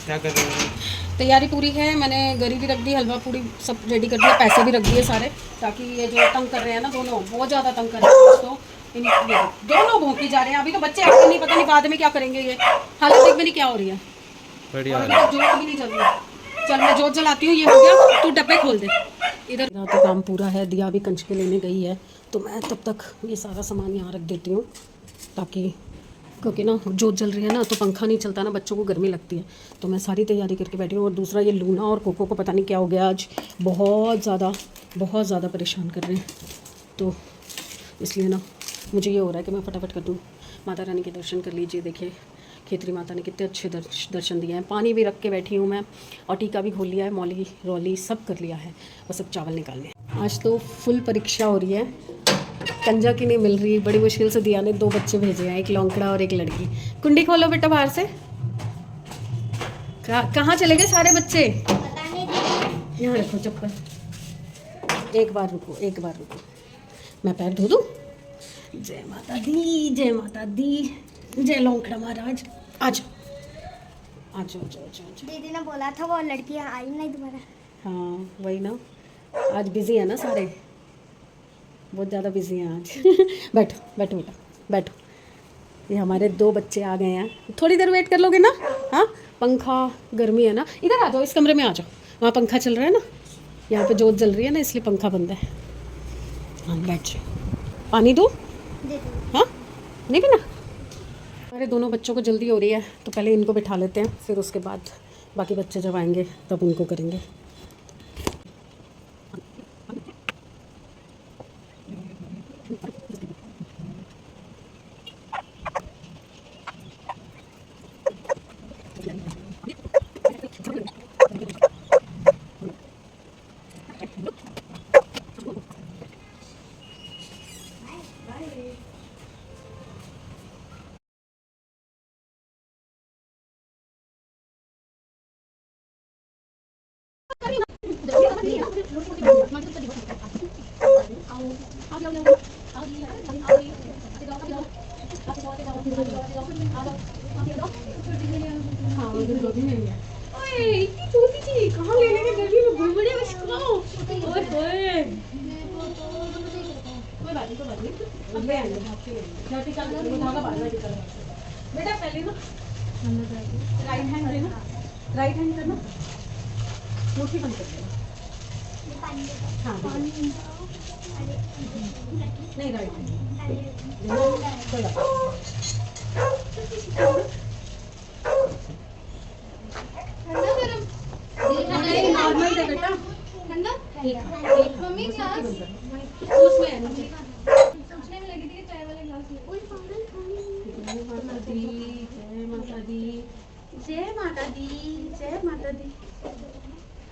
क्या कर रहे हो? तैयारी पूरी है, मैंने गरी भी रख दी, हलवा पूरी सब रेडी कर दिया, पैसे भी रख दिए सारे, ताकि ये जो तंग कर रहे हैं ना दोनों, बहुत ज़्यादा तंग कर रहे हैं तो ये दोनों भौंकी जा रहे हैं। अभी तो बच्चे एक्टिव नहीं, पता नहीं बाद में क्या करेंगे ये। हालत देख मेरी क्या हो रही है, बढ़िया और अभी तक जोत भी नहीं जल रही। चल मैं जोत जलाती हूँ, ये हो गया, तू डब्बे खोल दे। इधर तो काम पूरा है, दिया भी कंच के लेने गई है, तो मैं तब तक ये सारा सामान यहाँ रख देती हूँ, ताकि क्योंकि ना जोत जल रही है ना, तो पंखा नहीं चलता ना, बच्चों को गर्मी लगती है, तो मैं सारी तैयारी करके बैठी हूँ। और दूसरा ये लूना और कोको को पता नहीं क्या हो गया आज, बहुत ज़्यादा परेशान कर रहे हैं, तो इसलिए ना मुझे ये हो रहा है कि मैं फटाफट कर दूँ। माता रानी के दर्शन कर लीजिए, देखिए खेतरी माता ने कितने अच्छे दर्शन दिए हैं। पानी भी रख के बैठी हूँ मैं, और टीका भी खोल लिया है, मौली रौली सब कर लिया है, बस अब चावल निकालने हैं। आज तो फुल परीक्षा हो रही है, कंजा की नहीं मिल रही, बड़ी मुश्किल से दिया ने 2 बच्चे भेजे हैं, एक लौंकड़ा और एक लड़की। कुंडी खोलो बेटा बाहर से। कहाँ चले गए सारे बच्चे? यहाँ रखो चप्पल, एक बार रुको, मैं पैर धो दूँ। जय माता दी, जय माता दी, जय लौंकड़ा महाराज। आज दीदी ने बोला था वो लड़की आई नहीं दोबारा। हाँ वही ना, आज बिजी है ना सारे, बहुत ज़्यादा बिजी हैं आज। बैठो बेटा बैठो, ये हमारे 2 बच्चे आ गए हैं, थोड़ी देर वेट कर लोगे ना? हाँ पंखा, गर्मी है ना, इधर आ जाओ, इस कमरे में आ जाओ, वहाँ पंखा चल रहा है ना, यहाँ पे जोत जल रही है ना, इसलिए पंखा बंद है। हाँ बैठ जाओ, पानी दो। हाँ नहीं पीना? हमारे दोनों बच्चों को जल्दी हो रही है, तो पहले इनको बिठा लेते हैं, फिर उसके बाद बाकी बच्चे जब आएंगे तब उनको करेंगे। बेटा पहले ना राइट हैंड करना, मुट्ठी बंद कर देना। हाँ नहीं राइट हैंड नॉर्मल दे बेटा, मम्मी क्लास उसमें है नीचे। सोचने में लगी थी कि चाय वाले ग्लास ले। जय माता दी, जय माता दी, जय माता दी, जय माता दी।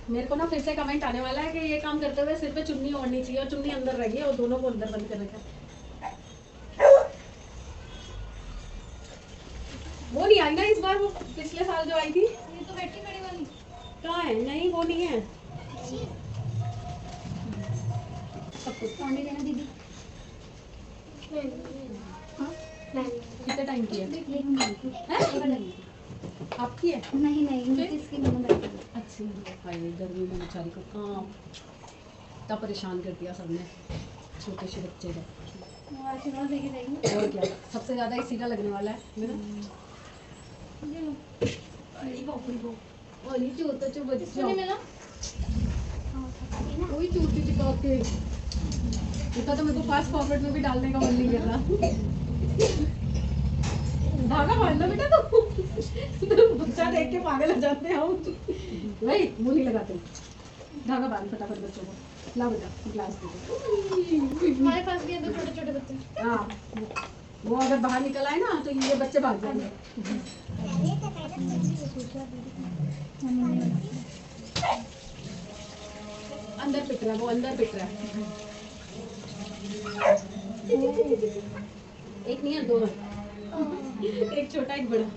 मेरे को ना फिर से कमेंट आने वाला है कि ये काम करते हुए सिर पे चुन्नी ओढ़नी चाहिए, और चुन्नी अंदर रह गई, और दोनों को अंदर बंद कर रखा है। वो नहीं आई ना इस बार, वो पिछले साल जो आई थी। ये तो बैठी बड़ी वाली कहाँ है? नहीं वो नहीं है। सब कुछ पानी देना दीदी। हाँ? कितने टाइम की है? आपकी है? नहीं नहीं इसकी मैंने अच्छी भाई, गर्मी में बेचारी को कहाँ इतना परेशान कर दिया सबने, छोटे से बच्चे का। आशीर्वाद देके जाएंगे। और क्या, सबसे ज़्यादा इसी का लगने वाला है मेरा। और ये चूता चू बच्चा मिला कोई चूती चिपका के, इतना तो मेरे को फास्ट फॉरवर्ड में भी डालने का मन नहीं कर रहा। धागा बांध लो बेटा, तो बच्चा देख के पागल हो जाते हैं हम। भाई वो नहीं लगाते, धागा बांध फटाफट बच्चों को। ला बेटा ग्लास दे दो। हमारे पास भी है 2 छोटे छोटे बच्चे। हाँ वो अगर बाहर निकल आए ना तो ये बच्चे भाग जाएंगे। अंदर पिट रहा है वो, अंदर पिट रहा है। एक नहीं है, 2 है, एक छोटा एक बड़ा।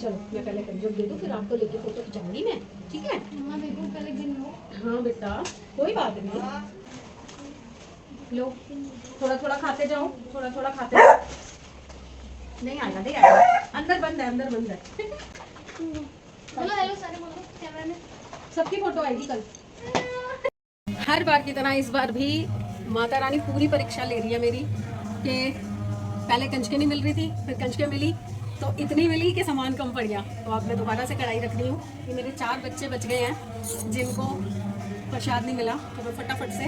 चलो मैं पहले कंजक दे दूँ, फिर आपको लेके फोटो खिंचाऊंगी मैं, ठीक है? मम्मा देखो पहले गिन लो। हाँ बेटा कोई बात नहीं, लो थोड़ा थोड़ा खाते जाओ, थोड़ा थोड़ा खाते जाओ। नहीं आएगा, नहीं आएगा। अंदर बंद है, अंदर बंद है। बोलो हेलो सारे, बोलो कैमरा में। सबकी फोटो आएगी कल। हर बार की तरह इस बार भी माता रानी पूरी परीक्षा ले रही है मेरी कि पहले कंचके नहीं मिल रही थी, फिर कंचके मिली तो इतनी मिली कि सामान कम पड़ गया। तो अब मैं दोबारा से कढ़ाई रख रही हूँ कि मेरे 4 बच्चे बच गए हैं जिनको प्रसाद नहीं मिला, तो मैं फटाफट से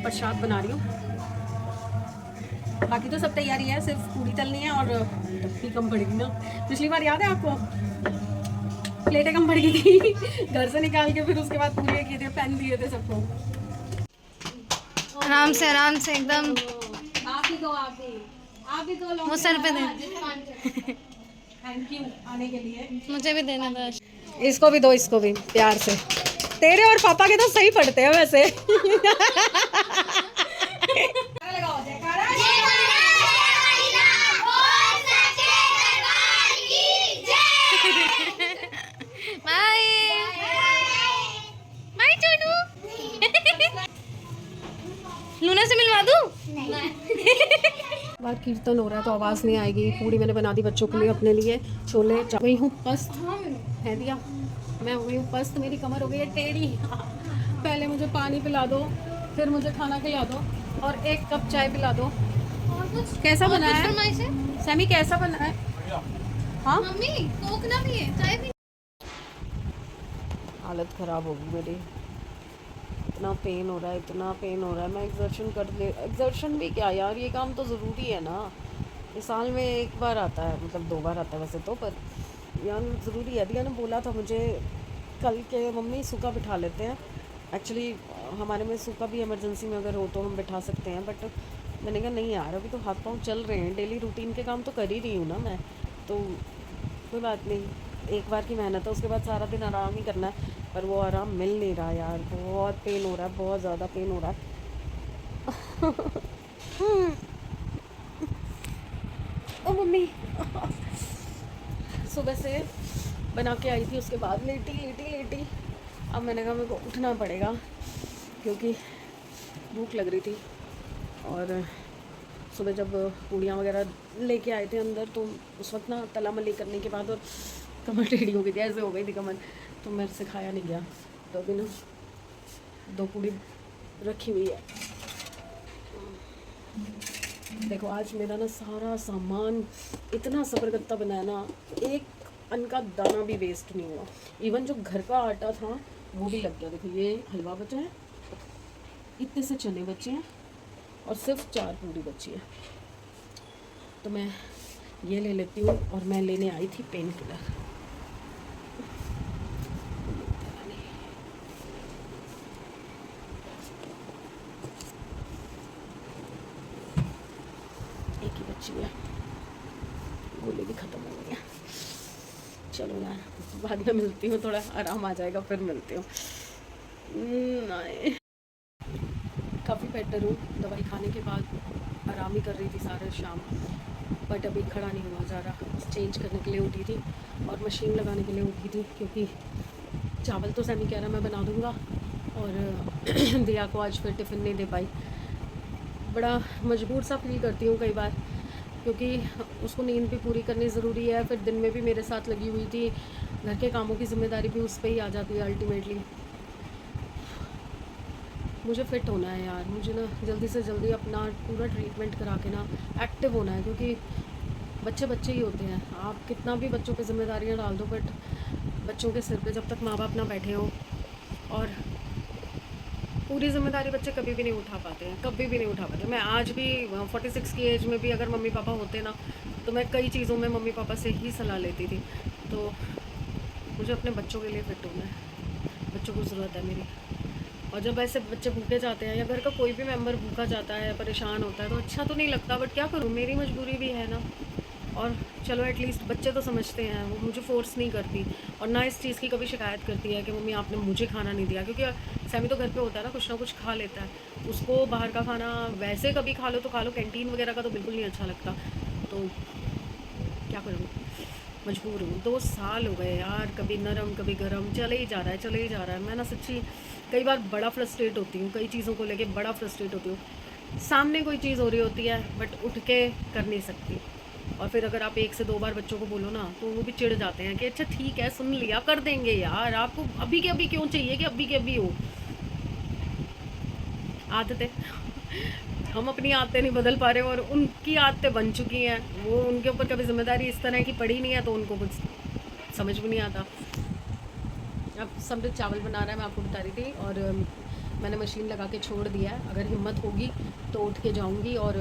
प्रसाद बना रही हूँ। बाकी तो सब तैयारी है, सिर्फ पूरी तलनी है और भी कम पड़ेगी ना। पिछली बार याद है आपको, प्लेटें कम पड़ गई थी घर से निकाल के, फिर उसके बाद पूरी किए थे, पेन दिए थे सबको। आराम से एकदम। आप भी दो, आप भी दो। वो सर पे दे। थैंक यू आने के लिए। मुझे भी देना था। इसको भी दो, इसको भी प्यार से। तेरे और पापा के तो सही पड़ते हैं वैसे। Bye bye चोनू। लूना से मिलवा दूं? बाहर कीर्तन हो रहा है तो आवाज़ नहीं आएगी। पूड़ी मैंने बना दी बच्चों के लिए, अपने लिए छोले। गई हूँ पस्त है दिया, मैं हो गई हूँ पस्त, मेरी कमर हो गई है टेढ़ी। पहले मुझे पानी पिला दो, फिर मुझे खाना खिला दो और 1 कप चाय पिला दो। और कुछ कैसा बना है फरमाइश है? सैमी, कैसा बना है? हाँ, मम्मी कोक ना पिए, चाय पी। हालत ख़राब होगी मेरी। इतना पेन हो रहा है, इतना पेन हो रहा है। मैं एग्जर्शन भी क्या यार, ये काम तो ज़रूरी है ना। ये साल में 1 बार आता है, मतलब 2 बार आता है वैसे तो, पर यार ज़रूरी है। दिया ने बोला था मुझे कल के, मम्मी सूखा बिठा लेते हैं। एक्चुअली हमारे में सूखा भी इमरजेंसी में अगर हो तो हम बिठा सकते हैं, बट मैंने कहा नहीं यार, अभी तो हाथ पाँव चल रहे हैं, डेली रूटीन के काम तो कर ही रही हूँ ना मैं, तो कोई बात नहीं। 1 बार की मेहनत है, उसके बाद सारा दिन आराम ही करना है। पर वो आराम मिल नहीं रहा यार, बहुत पेन हो रहा है, बहुत ज़्यादा पेन हो रहा है। ओ मम्मी, सुबह से बना के आई थी, उसके बाद लेटी। अब मैंने कहा मेरे को उठना पड़ेगा क्योंकि भूख लग रही थी। और सुबह जब पूड़ियाँ वगैरह लेके आए थे अंदर, तो उस वक्त ना तला मली करने के बाद और कमर टेढ़ी हो गई थी, ऐसे हो गई थी कमर, तो मेरे से खाया नहीं गया। तो अभी ना 2 पूड़ी रखी हुई है। देखो आज मेरा ना सारा सामान इतना ज़बरदस्ता बना है ना, 1 अन्न का दाना भी वेस्ट नहीं हुआ। इवन जो घर का आटा था वो भी लग गया। देखो ये हलवा बचा है, इतने से चने बचे हैं और सिर्फ 4 पूड़ी बची है। तो मैं ये ले लेती हूँ। और मैं लेने आई थी पेन किलर। एक ही बची है, गोली भी ख़त्म हो गई है। चलो यार बाद में मिलती हूँ, थोड़ा आराम आ जाएगा फिर मिलती हूँ। नहीं, काफ़ी बेटर हूँ। दवाई खाने के बाद आराम ही कर रही थी सारे शाम, बट अभी खड़ा नहीं हुआ जा रहा। बस चेंज करने के लिए उठी थी और मशीन लगाने के लिए उठी थी, क्योंकि चावल तो सैमी कह रहा मैं बना दूँगा और दिया को आज फिर टिफ़िन नहीं दे पाई। बड़ा मजबूर सा फील करती हूँ कई बार, क्योंकि उसको नींद भी पूरी करनी ज़रूरी है। फिर दिन में भी मेरे साथ लगी हुई थी, घर के कामों की जिम्मेदारी भी उस पर ही आ जाती है अल्टीमेटली। मुझे फ़िट होना है यार, मुझे ना जल्दी से जल्दी अपना पूरा ट्रीटमेंट करा के ना एक्टिव होना है, क्योंकि बच्चे बच्चे ही होते हैं। आप कितना भी बच्चों पे जिम्मेदारियाँ डाल दो, बट बच्चों के सिर पे जब तक माँ बाप ना बैठे हो, और पूरी जिम्मेदारी बच्चे कभी भी नहीं उठा पाते हैं, कभी भी नहीं उठा पाते। मैं आज भी 46 की एज में भी अगर मम्मी पापा होते ना, तो मैं कई चीज़ों में मम्मी पापा से ही सलाह लेती थी। तो मुझे अपने बच्चों के लिए फ़िट होना है, बच्चों को ज़रूरत है मेरी। और जब ऐसे बच्चे भूखे जाते हैं या घर का कोई भी मेंबर भूखा जाता है, परेशान होता है, तो अच्छा तो नहीं लगता, बट क्या करूँ, मेरी मजबूरी भी है ना। और चलो एटलीस्ट बच्चे तो समझते हैं, वो मुझे फ़ोर्स नहीं करती और ना इस चीज़ की कभी शिकायत करती है कि मम्मी आपने मुझे खाना नहीं दिया, क्योंकि सैमी तो घर पे होता है ना कुछ खा लेता है। उसको बाहर का खाना वैसे कभी खा लो तो खा लो, कैंटीन वगैरह का तो बिल्कुल नहीं अच्छा लगता। तो क्या करूँ, मजबूर हूँ। 2 साल हो गए यार, कभी नरम कभी गरम, चले ही जा रहा है। मैं ना सच्ची कई बार बड़ा फ्रस्ट्रेट होती हूँ, कई चीज़ों को लेके बड़ा फ्रस्ट्रेट होती हूँ। सामने कोई चीज़ हो रही होती है बट उठ के कर नहीं सकती, और फिर अगर आप 1 से 2 बार बच्चों को बोलो ना तो वो भी चिढ़ जाते हैं कि अच्छा ठीक है सुन लिया, कर देंगे यार, आपको अभी के अभी क्यों चाहिए कि अभी के अभी हो। आदतें हम अपनी आदतें नहीं बदल पा रहे और उनकी आदतें बन चुकी हैं, वो उनके ऊपर कभी जिम्मेदारी इस तरह की पड़ी नहीं है तो उनको कुछ समझ भी नहीं आता। अब समृद्ध चावल बना रहा है, मैं आपको बता रही थी, और मैंने मशीन लगा के छोड़ दिया है। अगर हिम्मत होगी तो उठ के जाऊंगी और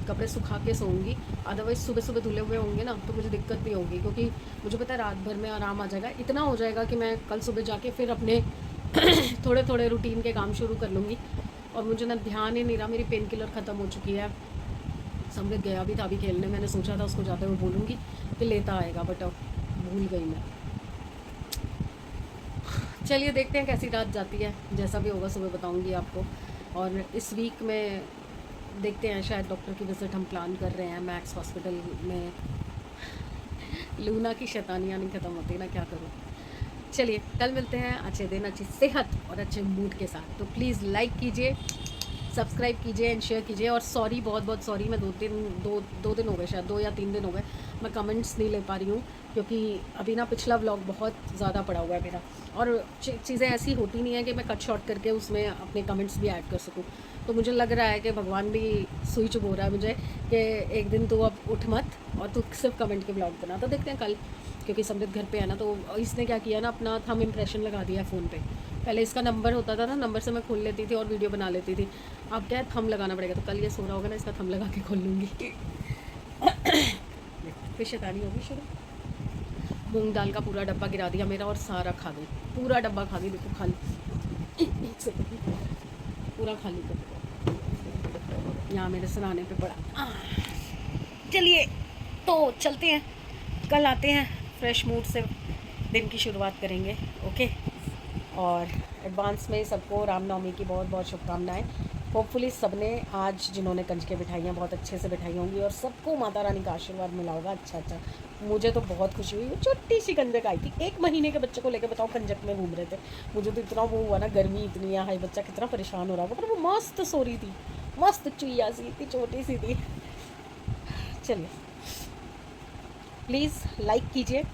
कपड़े सुखा के सोऊंगी, अदरवाइज़ सुबह सुबह धुले हुए होंगे ना तो मुझे दिक्कत नहीं होगी, क्योंकि मुझे पता है रात भर में आराम आ जाएगा। इतना हो जाएगा कि मैं कल सुबह जाके फिर अपने थोड़े थोड़े रूटीन के काम शुरू कर लूँगी। और मुझे ना ध्यान ही नहीं रहा, मेरी पेन किलर ख़त्म हो चुकी है। समृद्ध गया भी था अभी खेलने, मैंने सोचा था उसको जाते हुए बोलूँगी कि लेता आएगा, बट अब भूल गई मैं। चलिए देखते हैं कैसी रात जाती है, जैसा भी होगा सुबह बताऊंगी आपको। और इस वीक में देखते हैं, शायद डॉक्टर की विज़िट हम प्लान कर रहे हैं मैक्स हॉस्पिटल में। लूना की शैतानियाँ नहीं ख़त्म होती ना, क्या करूँ। चलिए कल मिलते हैं अच्छे दिन, अच्छी सेहत और अच्छे मूड के साथ। तो प्लीज़ लाइक कीजिए, सब्सक्राइब कीजिए एंड शेयर कीजिए। और सॉरी, बहुत बहुत सॉरी, मैं दो दिन हो गए, शायद 2 या 3 दिन हो गए मैं कमेंट्स नहीं ले पा रही हूँ, क्योंकि अभी ना पिछला व्लॉग बहुत ज़्यादा पड़ा हुआ है मेरा, और चीज़ें ऐसी होती नहीं है कि मैं कट शॉर्ट करके उसमें अपने कमेंट्स भी ऐड कर सकूँ। तो मुझे लग रहा है कि भगवान भी सुई चुप हो रहा है मुझे कि एक दिन तू अब उठ मत और तू सिर्फ कमेंट के ब्लॉग बना। तो देखते हैं कल, क्योंकि समृद्ध घर पे है ना, तो इसने क्या किया ना, अपना थंब इम्प्रेशन लगा दिया फ़ोन पे। पहले इसका नंबर होता था ना, नंबर से मैं खोल लेती थी और वीडियो बना लेती थी। अब क्या है, थंब लगाना पड़ेगा। तो कल ये सो रहा होगा ना, इसका थंब लगा के खोल लूँगी। फिर शैतानी होगी शुरू। मूंग दाल का पूरा डब्बा गिरा दिया मेरा और सारा खा गई, पूरा डब्बा खा गई। देखो खाली एक सेकंड, पूरा खाली कर दिया, यहाँ मेरे सराहने पे पड़ा। चलिए तो चलते हैं, कल आते हैं फ्रेश मूड से, दिन की शुरुआत करेंगे। ओके, और एडवांस में सबको रामनवमी की बहुत बहुत शुभकामनाएं। होपफुली सबने आज जिन्होंने कंजकें बिठाई हैं बहुत अच्छे से बिठाई होंगी और सबको माता रानी का आशीर्वाद मिला होगा। अच्छा, मुझे तो बहुत खुशी हुई। छोटी सी कंजक आई थी, 1 महीने के बच्चे को लेकर बताओ कंजक में घूम रहे थे। मुझे तो इतना वो हुआ ना, गर्मी इतनी है, हाई बच्चा कितना परेशान हो रहा होगा, पर वो मस्त सो रही थी, मस्त चुईया सी थी, छोटी सी थी। चलिए प्लीज़ लाइक कीजिए,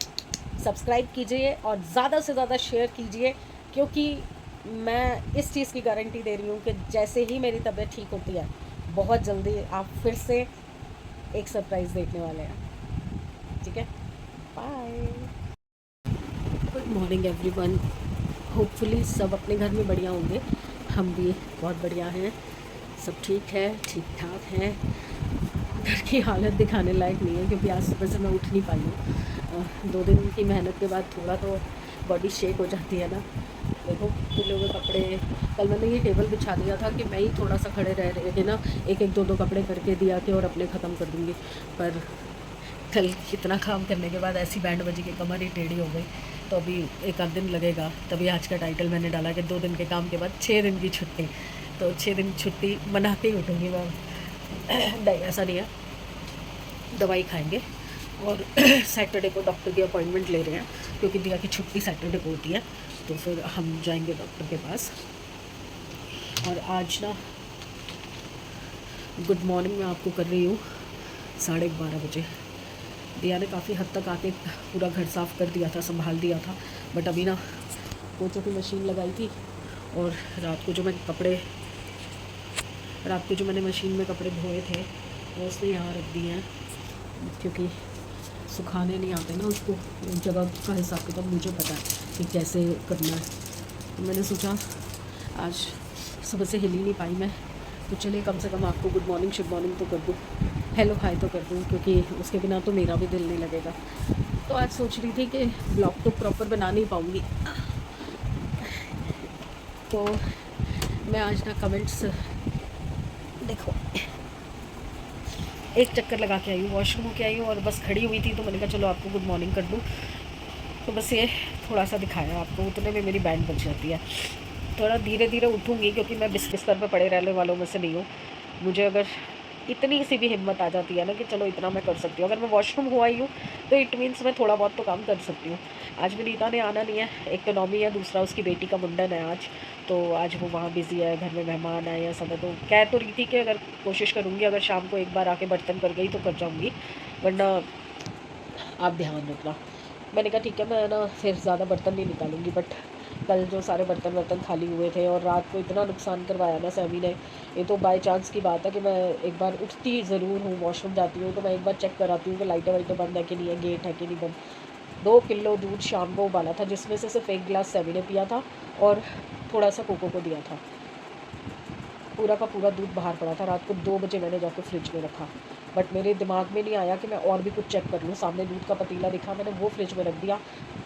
सब्सक्राइब कीजिए और ज़्यादा से ज़्यादा शेयर कीजिए, क्योंकि मैं इस चीज़ की गारंटी दे रही हूँ कि जैसे ही मेरी तबीयत ठीक होती है, बहुत जल्दी आप फिर से एक सरप्राइज़ देखने वाले हैं। ठीक है, bye, good morning everyone. Hopefully सब अपने घर में बढ़िया होंगे, हम भी बहुत बढ़िया हैं, सब ठीक है, ठीक ठाक हैं। घर की हालत दिखाने लायक नहीं है, क्योंकि आज सुबह से मैं उठ नहीं पाई हूँ। 2 दिन की मेहनत के बाद थोड़ा तो बॉडी शेक हो जाती है ना। देखो धुले हुए कपड़े, कल मैंने ये टेबल बिछा दिया था कि मैं ही थोड़ा सा खड़े रह रहे ना, एक एक 2 कपड़े करके दिया के और अपने ख़त्म कर दूँगी। पर कल इतना काम करने के बाद ऐसी बैंड बजी कि कमर ही टेढ़ी हो गई, तो अभी 1 आध दिन लगेगा। तभी आज का टाइटल मैंने डाला कि 2 दिन के काम के बाद 6 दिन की छुट्टी। तो 6 दिन छुट्टी मनाते ही उठूँगी मैं। नहीं ऐसा नहीं है, दवाई खाएंगे और सैटरडे को डॉक्टर की अपॉइंटमेंट ले रहे हैं, क्योंकि दिया की छुट्टी सैटरडे को होती है, तो फिर हम जाएंगे डॉक्टर के पास। और आज ना गुड मॉर्निंग मैं आपको कर रही हूँ 12:30 बजे। दिया ने काफ़ी हद तक आके पूरा घर साफ़ कर दिया था, संभाल दिया था, बट अभी ना पोछों की मशीन लगाई थी और रात को जो मैंने मशीन में कपड़े धोए थे वो उसने यहाँ रख दिए हैं, क्योंकि सुखाने नहीं आते ना उसको, जगह का हिसाब किताब मुझे पता है कि कैसे करना है। तो मैंने सोचा आज सुबह से हिल ही नहीं पाई मैं, तो चलिए कम से कम आपको गुड मॉर्निंग शुड मॉर्निंग तो कर दूँ, हेलो हाय तो कर दूँ, क्योंकि उसके बिना तो मेरा भी दिल नहीं लगेगा। तो आज सोच रही थी कि ब्लॉग तो प्रॉपर बना नहीं पाऊँगी, तो मैं आज ना कमेंट्स देखो, एक चक्कर लगा के आई हूँ, वॉशरूम के आई हूँ और बस खड़ी हुई थी, तो मैंने कहा चलो आपको गुड मॉर्निंग कर दूँ। तो बस ये थोड़ा सा दिखाया आपको, उतने में मेरी बैंड बज जाती है। थोड़ा धीरे धीरे उठूँगी, क्योंकि मैं बिस्तर पे पड़े रहने वालों में से नहीं हूँ। मुझे अगर इतनी सी भी हिम्मत आ जाती है ना कि चलो इतना मैं कर सकती हूँ, अगर मैं वॉशरूम हुआ ही हूँ तो इट मीन्स मैं थोड़ा बहुत तो काम कर सकती हूँ। आज भी नीता ने आना नहीं है, एक तो नौमी है, दूसरा उसकी बेटी का मुंडन है आज, तो आज वो वहाँ बिज़ी है, घर में मेहमान आए हैं सब है। तो कह तो रही थी कि अगर कोशिश करूँगी, अगर शाम को एक बार आके बर्तन कर गई तो कर जाऊँगी, वरना आप ध्यान रखना। मैंने कहा ठीक है, मैं ना फिर ज़्यादा बर्तन नहीं निकालूंगी। बट कल जो सारे बर्तन खाली हुए थे और रात को इतना नुकसान करवाया ना सैमी ने, ये तो बाय चांस की बात है कि मैं एक बार उठती ज़रूर हूँ, वॉशरूम जाती हूँ तो मैं एक बार चेक कराती हूँ कि लाइटें वाइटें बंद है कि नहीं है, गेट है कि नहीं बंद। 2 किलो दूध शाम को उबाला था, जिसमें से सिर्फ 1 गिलास सैमी ने पिया था और थोड़ा सा कोको को दिया था। पूरा का पूरा दूध बाहर पड़ा था। रात को 2 बजे मैंने जाकर फ्रिज में रखा, बट मेरे दिमाग में नहीं आया कि मैं और भी कुछ चेक कर लूँ। सामने दूध का पतीला दिखा, मैंने वो फ्रिज में रख दिया।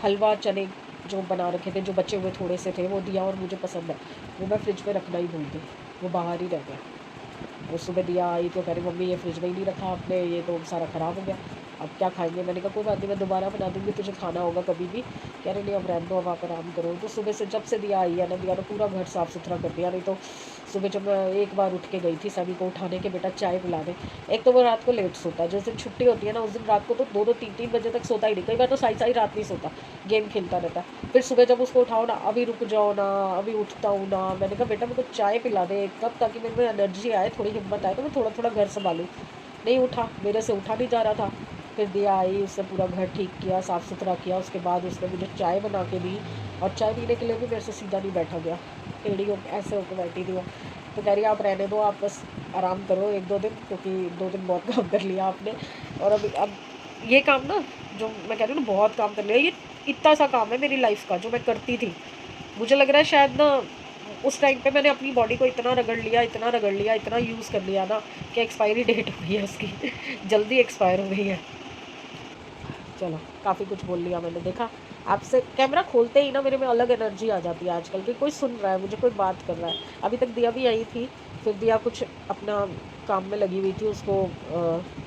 हलवा चने जो बना रखे थे, जो बचे हुए थोड़े से थे, वो दिया और मुझे पसंद है, वो मैं फ्रिज में रखना ही भूल गई, वो बाहर ही रह गया। वो सुबह दिया आई तो कह रही मम्मी ये फ्रिज में ही नहीं रखा आपने, ये तो सारा ख़राब हो गया, अब क्या खाएंगे। मैंने कहा कोई बात नहीं, मैं दोबारा बना दूँगी, तुझे खाना होगा कभी भी। कह रहे नहीं अब रहने दो, अब आप आराम करो। तो सुबह से जब से दिया आई है ना, दिया ने पूरा घर साफ़ सुथरा कर दिया। नहीं तो सुबह जब मैं एक बार उठ के गई थी सभी को उठाने के, बेटा चाय पिला दे। एक तो वो रात को लेट सोता है, जिस दिन छुट्टी होती है ना उस दिन रात को तो 2-2 3-3 बजे तक सोता ही नहीं। कई बार तो सारी रात नहीं सोता, गेम खेलता रहता है। फिर सुबह जब उसको उठाओ ना, अभी रुक जाओ ना, अभी उठता हूँ ना। मैंने कहा बेटा मेरे को चाय पिला दे एक कप, ताकि मेरे में एनर्जी आए, थोड़ी हिम्मत आए, तो मैं थोड़ा थोड़ा घर संभालूँ। नहीं उठा, मेरे से उठा नहीं जा रहा था। फिर दिया आई, उसने पूरा घर ठीक किया, साफ़ सुथरा किया। उसके बाद उसने मुझे चाय बना के दी और चाय पीने के लिए भी मेरे से सीधा नहीं बैठा गया, टेढ़ी हो ऐसे होकर बैठी थी वो। तो कह रही आप रहने दो, आप बस आराम करो 1-2 दिन, क्योंकि 2 दिन बहुत काम कर लिया आपने। और अब ये काम ना जो मैं कह रही हूँ ना, बहुत काम कर लिया। ये इतना सा काम है मेरी लाइफ का जो मैं करती थी। मुझे लग रहा है शायद ना उस टाइम पे मैंने अपनी बॉडी को इतना रगड़ लिया, इतना यूज़ कर लिया ना कि एक्सपायरी डेट हो गई है उसकी जल्दी एक्सपायर हो गई है। चलो काफ़ी कुछ बोल लिया मैंने। देखा, आपसे कैमरा खोलते ही ना मेरे में अलग एनर्जी आ जाती है आजकल कि कोई सुन रहा है मुझे, कोई बात कर रहा है। अभी तक दिया भी आई थी, फिर दिया कुछ अपना काम में लगी हुई थी, उसको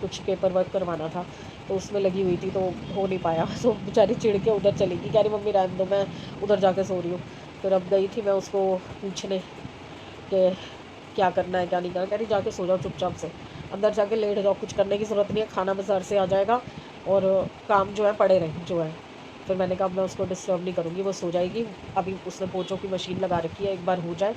कुछ पेपर वर्क करवाना था तो उसमें लगी हुई थी, तो हो नहीं पाया। तो बेचारी चिढ़ के उधर चली गई, कह रही मम्मी रहने दो, मैं उधर जाके सो रही हूँ। फिर अब गई थी मैं उसको पूछने कि क्या करना है क्या नहीं करना। कह रही जाके सो जाओ चुपचाप से, अंदर जाके लेट जाओ, कुछ करने की ज़रूरत नहीं है, खाना बाजार से आ जाएगा और काम जो है पड़े रहे जो है। फिर मैंने कहा मैं उसको डिस्टर्ब नहीं करूँगी, वो सो जाएगी। अभी उसने पोंछों की मशीन लगा रखी है, एक बार हो जाए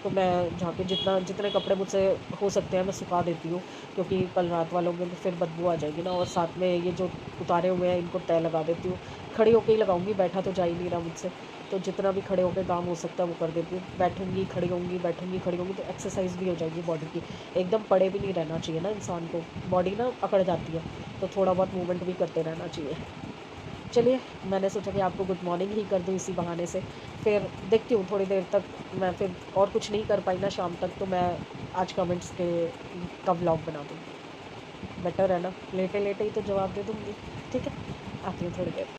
तो मैं जाके जितने कपड़े मुझसे हो सकते हैं मैं सुखा देती हूँ, क्योंकि कल रात वालों में फिर बदबू आ जाएगी ना। और साथ में ये जो उतारे हुए हैं इनको तय लगा देती हूँ, खड़ी होकर ही लगाऊंगी, बैठा तो जा ही नहीं रहा मुझसे। तो जितना भी खड़े होकर काम हो सकता है वो कर देती हूँ। बैठूंगी खड़ी होंगी, बैठूंगी खड़ी होंगी, तो एक्सरसाइज भी हो जाएगी बॉडी की। एकदम पड़े भी नहीं रहना चाहिए ना इंसान को, बॉडी ना अकड़ जाती है, तो थोड़ा बहुत मूवमेंट भी करते रहना चाहिए। चलिए, मैंने सोचा कि आपको गुड मॉर्निंग ही कर दूँ इसी बहाने से। फिर देखती हूँ थोड़ी देर तक मैं, फिर और कुछ नहीं कर पाई ना शाम तक, तो मैं आज कमेंट्स के का व्लॉग बना दूँगी। बेटर है ना, लेटे लेटे ही तो जवाब दे दूँगी। ठीक है, आती हूँ थोड़ी देर।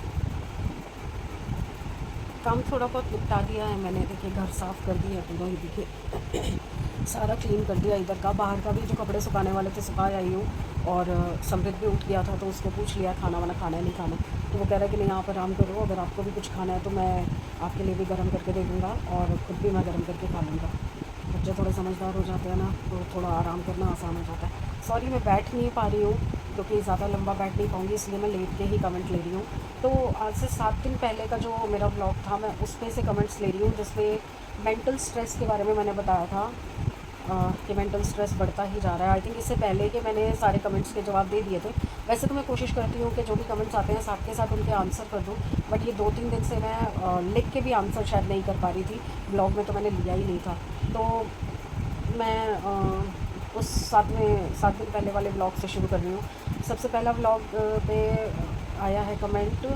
काम थोड़ा बहुत निपटा दिया है मैंने। देखिए घर साफ़ कर दिया पूरा, ही देखिए सारा क्लीन कर दिया। इधर का बाहर का भी जो कपड़े सुखाने वाले थे सुखा आई हूँ। और समृद्ध भी उठ गया था तो उसको पूछ लिया खाना वाना खाना है नहीं खाना, तो वो कह रहा है कि नहीं आप आराम करो, अगर आपको भी कुछ खाना है तो मैं आपके लिए भी गर्म करके दे दूँगा और ख़ुद भी मैं गर्म करके खा लूँगा। बच्चे थोड़े समझदार हो जाते हैं ना, तो थोड़ा आराम करना आसान हो जाता है। सॉरी मैं बैठ नहीं पा रही हूँ क्योंकि ज़्यादा लंबा बैठ नहीं पाऊँगी, इसलिए मैं लेट के ही कमेंट ले रही हूँ। तो आज से 7 दिन पहले का जो मेरा व्लॉग था, मैं उसमें से कमेंट्स ले रही हूँ, जिसमें मेंटल स्ट्रेस के बारे में मैंने बताया था कि मेंटल स्ट्रेस बढ़ता ही जा रहा है। आई थिंक इससे पहले कि मैंने सारे कमेंट्स के जवाब दे दिए थे। वैसे तो मैं कोशिश करती हूँ कि जो भी कमेंट्स आते हैं साथ के साथ उनके आंसर कर दूँ, बट ये 2-3 दिन से मैं लिख के भी आंसर शायद नहीं कर पा रही थी। ब्लॉग में तो मैंने लिया ही नहीं था, तो मैं उस 7 दिन पहले वाले ब्लॉग से शुरू कर रही हूँ। सबसे पहला ब्लॉग पे आया है कमेंट,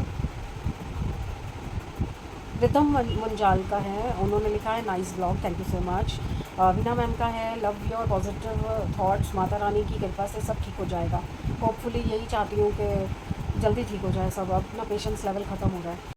रिदम मुंजाल का है। उन्होंने लिखा है nice blog, thank you so much. Veena ma'am का है love your positive thoughts, Mata Rani की कृपा से सब ठीक हो जाएगा। होपफुली यही चाहती हूँ कि जल्दी ठीक हो जाए सब, अब ना पेशेंस लेवल ख़त्म हो रहा है।